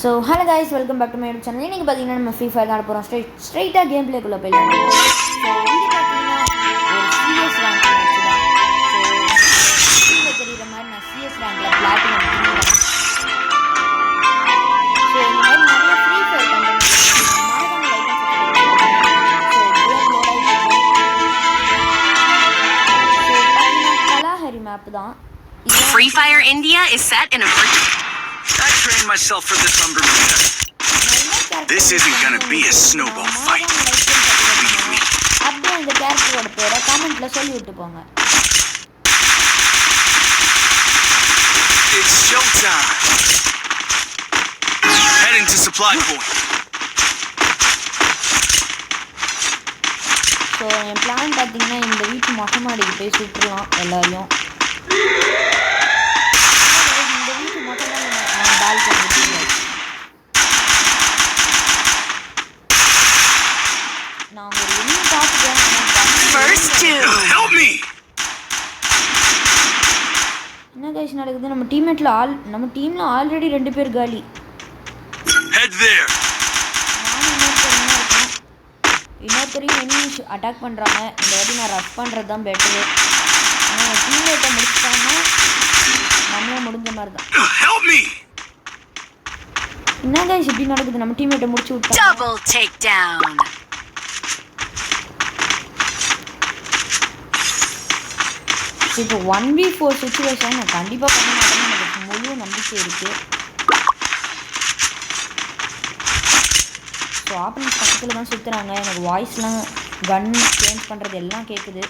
So hello guys, welcome back to my YouTube channel. இன்றைக்கி பார்த்தீங்கன்னா நம்ம ஃப்ரீ ஃபயர் தான் போகிறோம். ஸ்ட்ரைட்டாக கேம் பிளேக்குள்ளே போயிடலாம். ஸோ இது பார்த்தீங்கன்னா ஒரு சிஎஸ் ரேங்க் மேட்ச் தான். ஸோ ஸ்க்ரீனில் தெரிகிற மாதிரி நான் சிஎஸ் ரேங்கில் பிளாட்டினம் பண்ணிடுறேன். ஸோ இந்த மாதிரி நிறைய ஃப்ரீ ஃபயர் கண்டென்ட் மறக்காம லைக் அண்ட் சப்ஸ்கிரைப் பண்ணுங்க. ஸோ கேம் லோட் ஆகிட்டு ஸோ பார்த்தீங்கன்னா கலாஹரி மேப் தான். Free Fire India is set in a I trained myself for this Umbermania. This isn't gonna be a snowball fight. Believe me. அப்படியே இந்த கேரக்டரோட பேரை கமெண்ட்ல சொல்லி விட்டு போங்க. It's showtime. Heading to supply point. So N plan பார்த்தீங்கன்னா இந்த வீட்டு மொட்டை மாடிக்கு போய் சுற்றலாம் எல்லாரையும். இந்த வீட்டு மொட்டை மாடி பால்கனி நான் ஒரு இன்னும் பார்த்துட்டேன். என்ன கைஸ் நடக்குது? நம்ம டீமில் ஆல்ரெடி 2 பேர் காலி. இன்னொருத்தரையும் எனிமீஸ் அட்டாக் பண்ணுறாங்க. இந்த வாட்டி நான் ரஷ் பண்ணுறது தான் பெட்டரு. ஆனால் டீம்மேட்டை முடிச்சிட்டாங்கன்னா நம்மளும் முடிஞ்ச மாதிரி தான். என்ன கைஸ் இப்படி நடக்குது? நம்ம டீம்மேட்டை முடிச்சு விட்டோம். Double takedown. இப்போ 1v4 சிச்சுவேஷன் நான் கண்டிப்பாக பண்ண மாட்டேன்னு எனக்கு முழு நம்பிக்கை இருக்குது. ஸோ ஆப்பனன்ஸ் பக்கத்தில் தான் சுற்றுறாங்க. எனக்கு வாய்ஸ்லாம் கன் சேஞ்ச் பண்ணுறது எல்லாம் கேட்குது.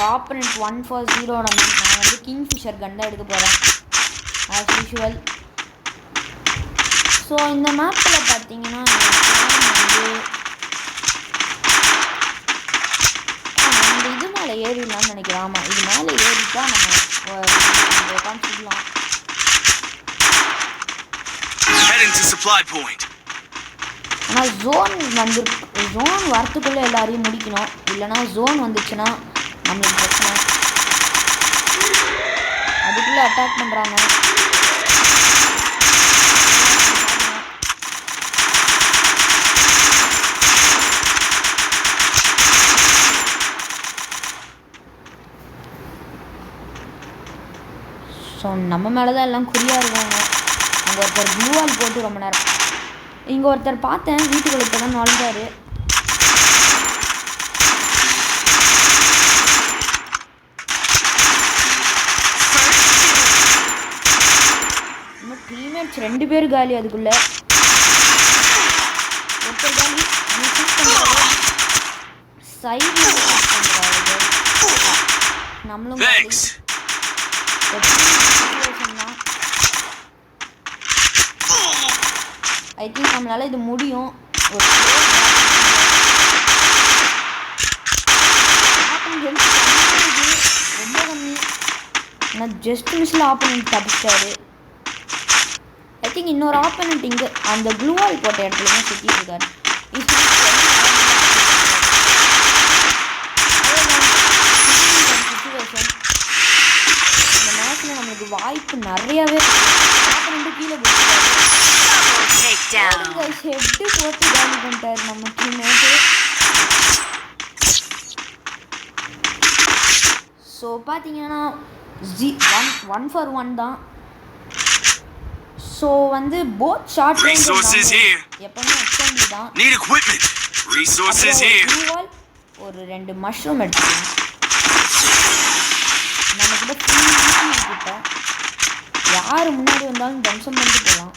ஆப்பனண்ட் 1-0 நான் வந்து கிங்ஃபிஷர் கன் தான் எடுக்க போகிறேன் ஆஸ் யூஷுவல். ஸோ இந்த மேப்பில் பார்த்தீங்கன்னா வந்து இந்த இது மேலே ஏறிடலாம்னு நினைக்கிறேன். ஆமாம், இது மேலே ஏறிட்டா நம்ம உட்காந்துக்கலாம். ஆனால் ஜோன் வரத்துக்குள்ளே எல்லாரையும் முடிக்கணும். இல்லைனா ஜோன் வந்துச்சுன்னா நம்மளுக்கு பிரச்சனை. அதுக்குள்ளே அட்டாக் பண்ணுறாங்க. ஸோ நம்ம மேலே தான் எல்லாம் குறியாக இருக்காங்க. அங்கே ஒருத்தர் ப்ளூவால் போட்டு ரொம்ப நேரம். இங்கே ஒருத்தர் பார்த்தேன் வீட்டுக்குள்ள இப்போ தான் நுழைஞ்சாரு. இன்னும் டீம்மேட்ஸ் 2 பேர் காலி. அதுக்குள்ள ஒருத்தர் காலி. சைடில் நம்மளும் ஐ திங்க் நம்மளால இது முடியும். ரொம்ப கம்மி. ஆனால் ஜஸ்ட் மிஸ்ல ஆப்போனன்ட் தப்பிச்சிட்டாரு. ஐ திங்க் இன்னொரு ஆப்போனன்ட் இங்கே அந்த க்ளூவால் போட்ட இடத்துல தான் சுற்றிட்டு இருக்காரு. சிச்சுவேஷன் இந்த மேட்ச்ல நம்மளுக்கு வாய்ப்பு நிறையாவே. ஆப்போனன்ட் கீழே போட்டுருக்காரு. ஹெட்டு போட்டு காலி பண்ணிட்டாரு நம்ம டீம்மேட்டு. ஸோ பார்த்தீங்கன்னா 1-for-1 தான். ஸோ வந்து போத் ஷார்ட் ரேஞ்ச் எப்பவுமே எக்ஸ்டெண்ட் தான். ஒரு 2 மஷ்ரூம் எடுத்துக்கலாம். நம்மக்கிட்ட கிட்ட யார் முன்னாடி வந்தாலும் தம்சம் பண்ணிட்டு போகலாம்.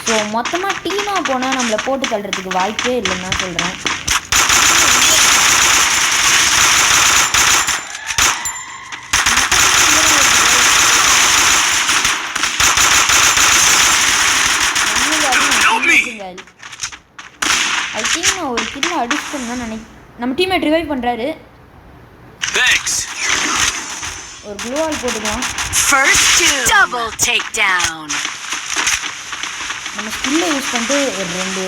ஸோ மொத்தமாக டீமாக போனால் நம்மளை போட்டு தள்ளுறதுக்கு வாய்ப்பே இல்லைன்னு தான் சொல்கிறேன். ஐ திங்க் நான் ஒரு கில்ல அடிச்சுட்டோம்னா நம்ம டீம்மேட் ரிவைவ் பண்ணுறாரு. ஒரு ப்ளூ வால் போட்டுக்கலாம். Double takedown. நம்ம ஸ்கில்லை யூஸ் பண்ணிட்டு ஒரு 2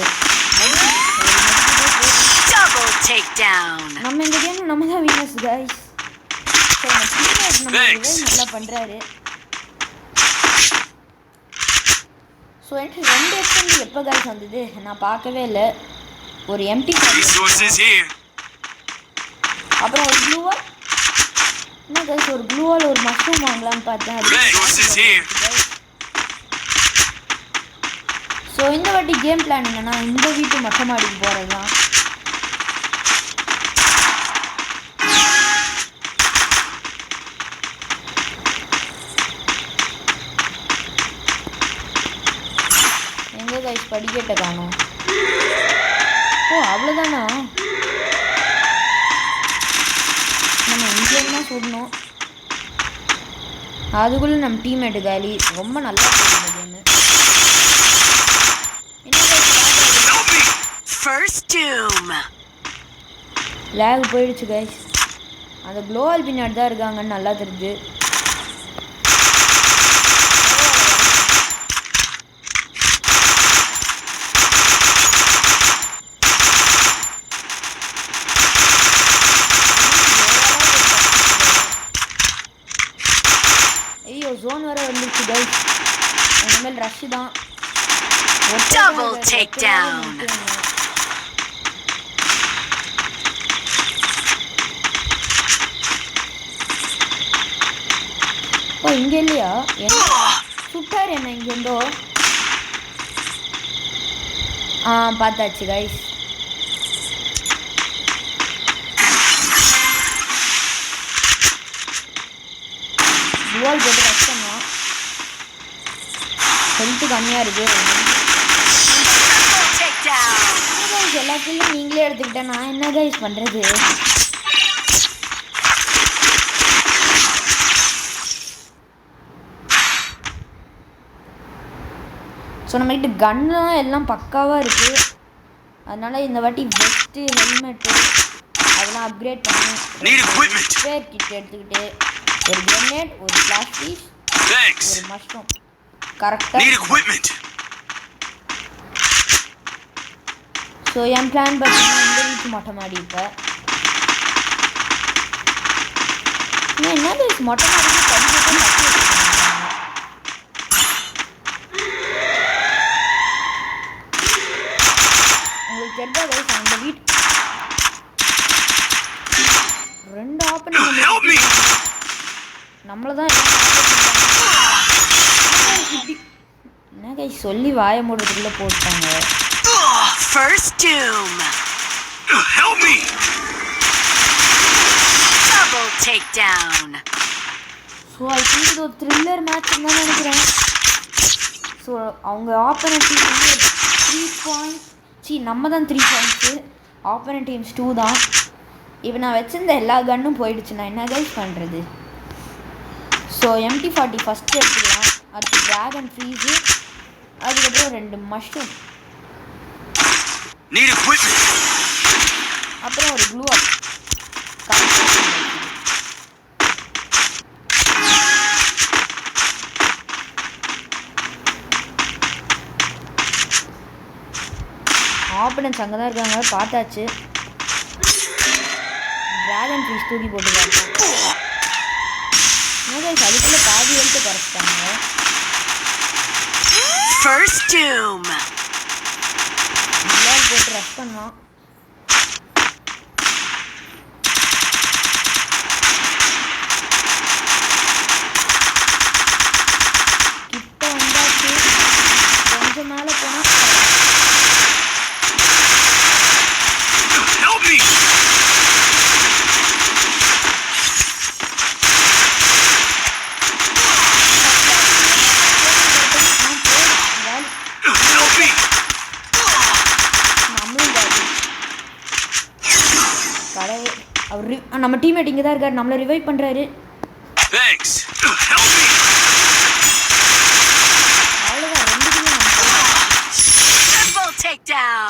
Double takedown. நம்ம இந்த கேம் நம்ம தான் வின்னர்ஸ் गाइस. சோ நம்ம டீம்மேட் நம்ம ரிவைவ் நல்லா பண்றாரு. ஸோ எனக்கு 2 எக்ஸ்டெண்ட் எப்போ गाइस வந்தது நான் பார்க்கவே இல்லை. ஒரு எம்டி அப்புறம் ஒரு ப்ளூ வால். என்ன गाइस ஒரு ப்ளூ வால் ஒரு மஷ்ரூம் வாங்கலாம்னு பார்த்தேன். ஸோ இந்த வாட்டி கேம் பிளான் என்னன்னா இந்த வீட்டு மொட்டை மாடிக்கு போகிறது தான். எங்கே गाइस படிக்கட்ட காணோம். ஓ அவ்வளோதானா? நம்ம இங்கேருந்து தான் சுடணும். அதுக்குள்ளே நம்ம டீம்மேட்டு காலி. ரொம்ப நல்லா போகுது கேமு. லேக் போயிடுச்சு गाइस. அந்த க்ளோவால் பின்னாடி தான் இருக்காங்கன்னு நல்லா தெரியுது. ஐயோ ஜோன் வர வந்துருச்சு गाइस. இனிமேல் ரஷ் தான். Double takedown. ஓ இங்கே இல்லையா? சுட்டார் என்ன இங்கேருந்தோ? பார்த்தாச்சு गाइस. டுவால் போட்டு கஷ்டமா ஹெல்த்து கம்மியாக இருக்குது. எல்லா கில்லும் நீங்களே எடுத்துக்கிட்டேன். நான் என்ன गाइस பண்ணுறது? ஸோ நம்மகிட்ட கன்னுலாம் எல்லாம் பக்காவாக இருக்குது. அதனால் இந்த வாட்டி வெஸ்ட்டு ஹெல்மெட்டு அதெல்லாம் அப்கிரேட் பண்ணி ஸ்பேர் கிட் எடுத்துக்கிட்டு ஒரு கிரெனேட் ஒரு ஃப்ளாஷ் பீஸ் ஒரு மஷ்ரூம் கரெக்டாக. ஸோ என் பிளான் பார்த்தீங்கன்னா இந்த வீட்டு மொட்டை மாடி. இப்போ என்ன மொட்டை மாடிக்கு படிக்கட்டும் கட்டி வச்சுருக்காங்க. உங்களுக்கு தெரிஞ்சா गाइस அந்த வீட்டு 2 ஆப்பன் நம்மள தான் என்ன गाइस சொல்லி வாய மூடுறதுக்குள்ள போட்டாங்க. First doom. Help me. Double takedown. So I think இது ஒரு த்ரில்லர் மேட்ச் தான் நினைக்கிறேன். ஸோ அவங்க ஆப்போனன்ட் டீம் வந்து 3 பாயிண்ட்ஸ் நம்ம தான் 3 பாயிண்ட்ஸு. ஆப்போனன்ட் டீம்ஸ் 2 தான். இப்போ நான் வச்சிருந்த எல்லா கன்னும் போயிடுச்சு. நான் என்ன गाइस பண்ணுறது? ஸோ MT40 ஃபஸ்ட்டு எடுத்துக்கலாம். அடுத்து ட்ராகன் ஃப்ரீஸு அதுக்கப்புறம் 2 மஷ்ரூம் அப்புறம் ஒரு ப்ளூ அப். ஆப்பனன்ஸ் அங்கே தான் இருக்காங்க பார்த்தாச்சு. ட்ராகன் ஃப்ரீஸ் தூக்கி போட்டு பார்த்தோம். அதுக்குள்ளே பாதி எழுத்து குறைச்சிட்டாங்க. போட்டு ரஷ் பண்ணலாம். கிட்ட வந்தாச்சு. கொஞ்சம் மேலே போனால் நம்ம டீம்மேட் இங்கே தான் இருக்காரு. நம்மளை ரிவைவ் பண்ணுறாரு. அவ்வளோதான் 2 takedown.